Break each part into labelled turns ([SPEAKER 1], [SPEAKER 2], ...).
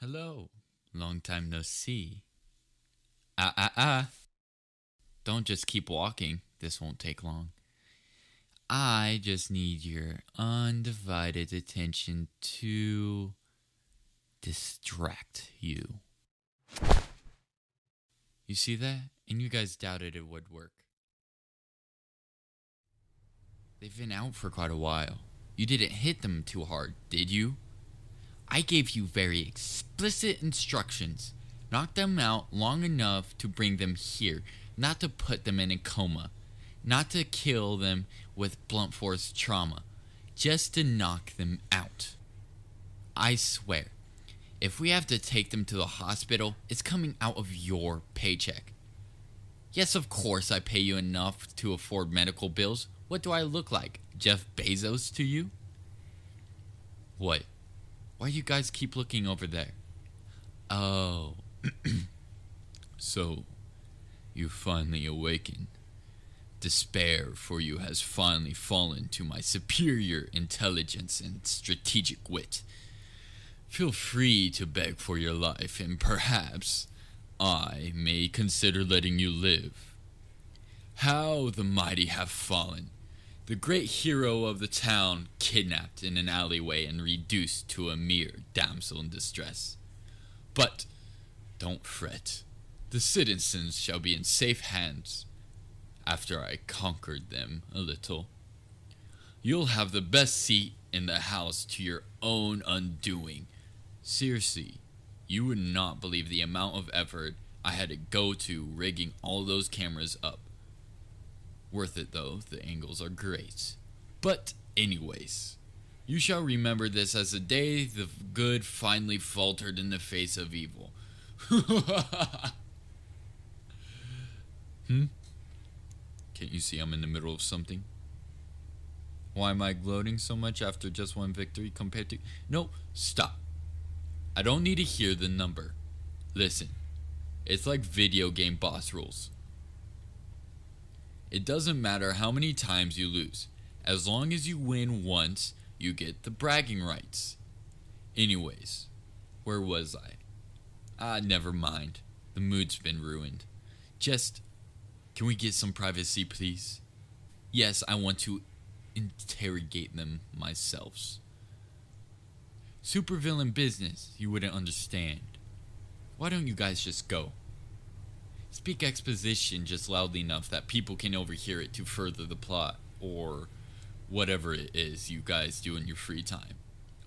[SPEAKER 1] Hello, long time no see. Ah. Don't just keep walking, this won't take long. I just need your undivided attention to distract you. You see that? And you guys doubted it would work. They've been out for quite a while. You didn't hit them too hard, did you? I gave you very explicit instructions. Knock them out long enough to bring them here, not to put them in a coma, not to kill them with blunt force trauma, just to knock them out. I swear, if we have to take them to the hospital, it's coming out of your paycheck. Yes, of course I pay you enough to afford medical bills. What do I look like? Jeff Bezos to you? What? Why do you guys keep looking over there? Oh. So, you finally awakened. Despair for you has finally fallen to my superior intelligence and strategic wit. Feel free to beg for your life, and perhaps I may consider letting you live. How the mighty have fallen. The great hero of the town kidnapped in an alleyway and reduced to a mere damsel in distress. But don't fret. The citizens shall be in safe hands after I conquered them a little. You'll have the best seat in the house to your own undoing. Seriously, you would not believe the amount of effort I had to go to rigging all those cameras up. Worth it though, the angles are great. But anyways, you shall remember this as the day the good finally faltered in the face of evil. Can't you see I'm in the middle of something? Why am I gloating so much after just one victory compared to... No, stop. I don't need to hear the number. Listen, it's like video game boss rules. It doesn't matter how many times you lose. As long as you win once, you get the bragging rights. Anyways, where was I? Never mind. The mood's been ruined. Just, can we get some privacy, please? Yes, I want to interrogate them myself. Supervillain business, you wouldn't understand. Why don't you guys just go? Speak exposition just loudly enough that people can overhear it to further the plot, or whatever it is you guys do in your free time.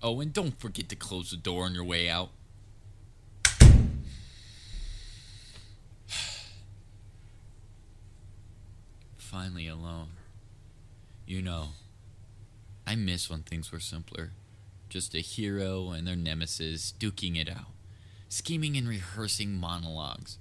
[SPEAKER 1] Oh, and don't forget to close the door on your way out. Finally alone. You know, I miss when things were simpler. Just a hero and their nemesis duking it out, scheming and rehearsing monologues.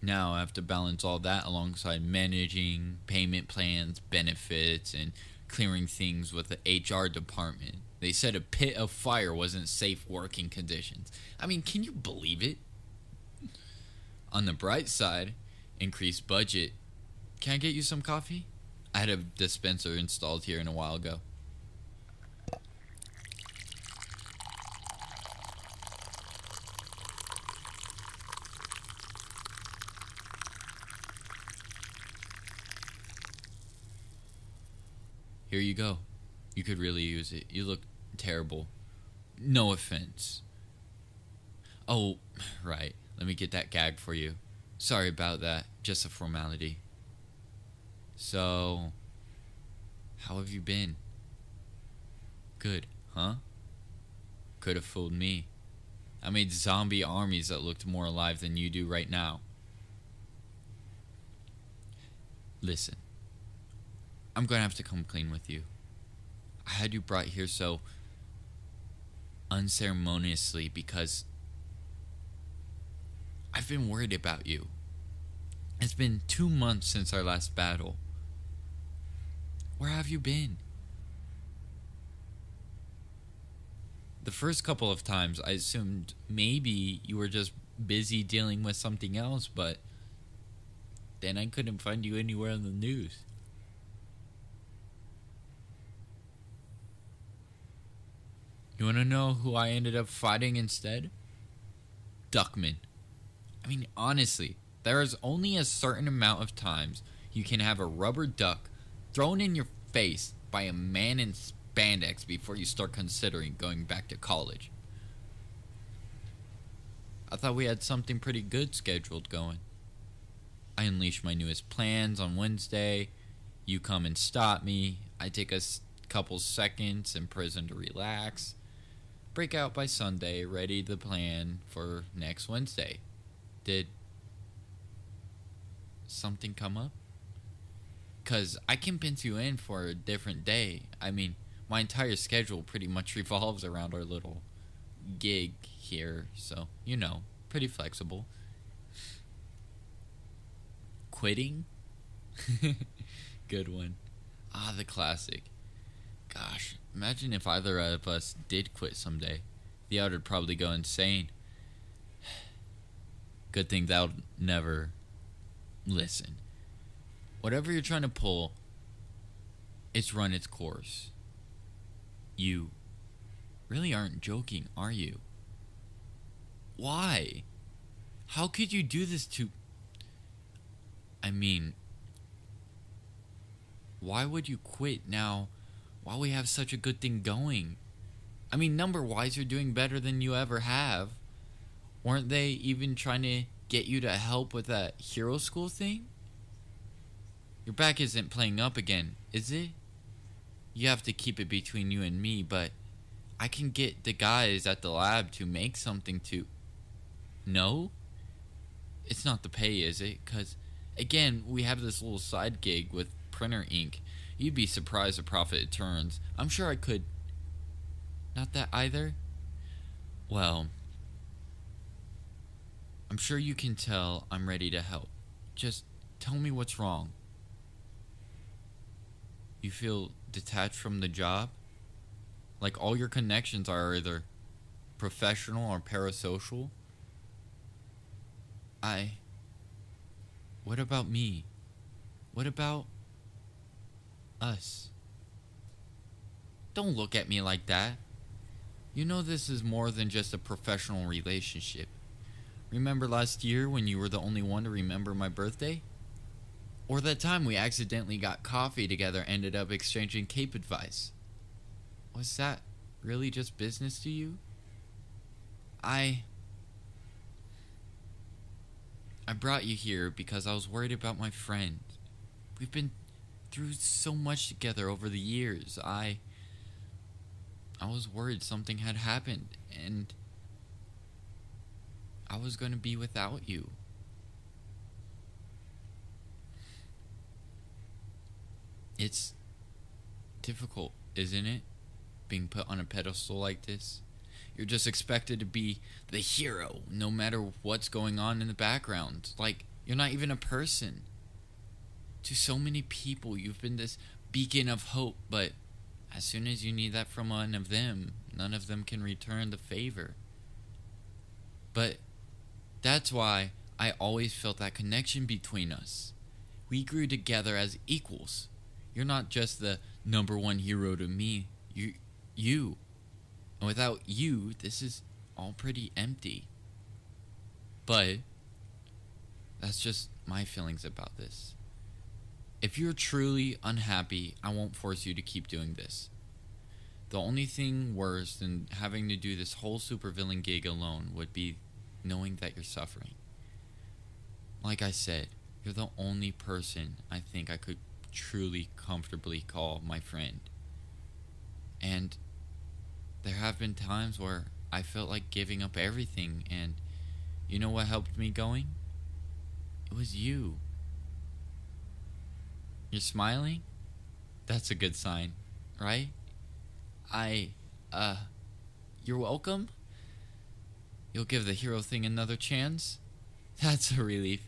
[SPEAKER 1] Now I have to balance all that alongside managing payment plans, benefits, and clearing things with the HR department. They said a pit of fire wasn't safe working conditions. I mean, can you believe it? On the bright side, increased budget. Can I get you some coffee? I had a dispenser installed here a while ago. Here you go. You could really use it. You look terrible. No offense. Oh, right. Let me get that gag for you. Sorry about that. Just a formality. So, how have you been? Good, huh? Could have fooled me. I made zombie armies that looked more alive than you do right now. Listen. I'm going to have to come clean with you. I had you brought here so unceremoniously because I've been worried about you. It's been 2 months since our last battle. Where have you been? The first couple of times I assumed maybe you were just busy dealing with something else, but then I couldn't find you anywhere on the news. You want to know who I ended up fighting instead? duckman. I mean, honestly, there is only a certain amount of times you can have a rubber duck thrown in your face by a man in spandex before you start considering going back to college. I thought we had something pretty good scheduled going. I unleash my newest plans on Wednesday. You come and stop me. I take a couple seconds in prison to relax. Break out by Sunday, ready to plan for next Wednesday. Did something come up? 'Cause I can pinch you in for a different day. I mean, my entire schedule pretty much revolves around our little gig here, so, you know, pretty flexible. Quitting? Good one. Ah, the classic. Gosh, imagine if either of us did quit someday. The other would probably go insane. Good thing they'll never listen. Whatever you're trying to pull, it's run its course. You really aren't joking, are you? Why? How could you do this to... I mean, why would you quit now while we have such a good thing going? I mean, number-wise, you're doing better than you ever have. Weren't they even trying to get you to help with that hero school thing? Your back isn't playing up again, is it? You have to keep it between you and me, but I can get the guys at the lab to make something to... No? It's not the pay, is it? 'Cause, again, we have this little side gig with printer ink. You'd be surprised the profit it turns. I'm sure I could... Not that either? Well, I'm sure you can tell I'm ready to help. Just tell me what's wrong. You feel detached from the job? Like all your connections are either professional or parasocial? What about me? What about us? Don't look at me like that. You know this is more than just a professional relationship. Remember last year when you were the only one to remember my birthday? Or that time we accidentally got coffee together and ended up exchanging cape advice? Was that really just business to you? I brought you here because I was worried about my friend. We've been through so much together over the years. I was worried something had happened and I was going to be without you. It's difficult, isn't it? Being put on a pedestal like this. You're just expected to be the hero, no matter what's going on in the background. Like, you're not even a person. To so many people, you've been this beacon of hope, but as soon as you need that from one of them, none of them can return the favor. But that's why I always felt that connection between us. We grew together as equals. You're not just the number one hero to me. You. And without you, this is all pretty empty. But that's just my feelings about this. If you're truly unhappy, I won't force you to keep doing this. The only thing worse than having to do this whole supervillain gig alone would be knowing that you're suffering. Like I said, you're the only person I think I could truly comfortably call my friend. And there have been times where I felt like giving up everything, and you know what helped me going? It was you. You're smiling? That's a good sign, right? You're welcome? You'll give the hero thing another chance? That's a relief.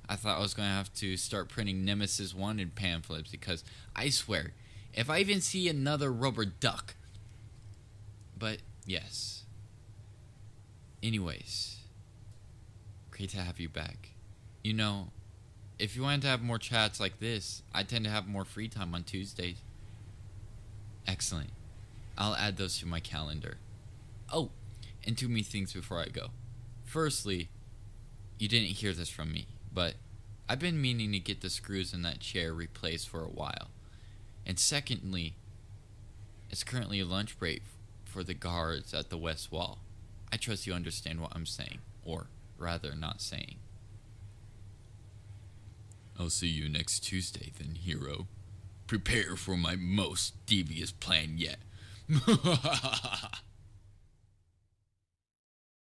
[SPEAKER 1] I thought I was going to have to start printing Nemesis wanted pamphlets because I swear, if I even see another rubber duck. But yes. Anyways, great to have you back. You know, if you wanted to have more chats like this, I tend to have more free time on Tuesdays. Excellent. I'll add those to my calendar. Oh, and two more things before I go. Firstly, you didn't hear this from me, but I've been meaning to get the screws in that chair replaced for a while. And secondly, it's currently a lunch break for the guards at the west wall. I trust you understand what I'm saying, or rather not saying. I'll see you next Tuesday then, hero. Prepare for my most devious plan yet.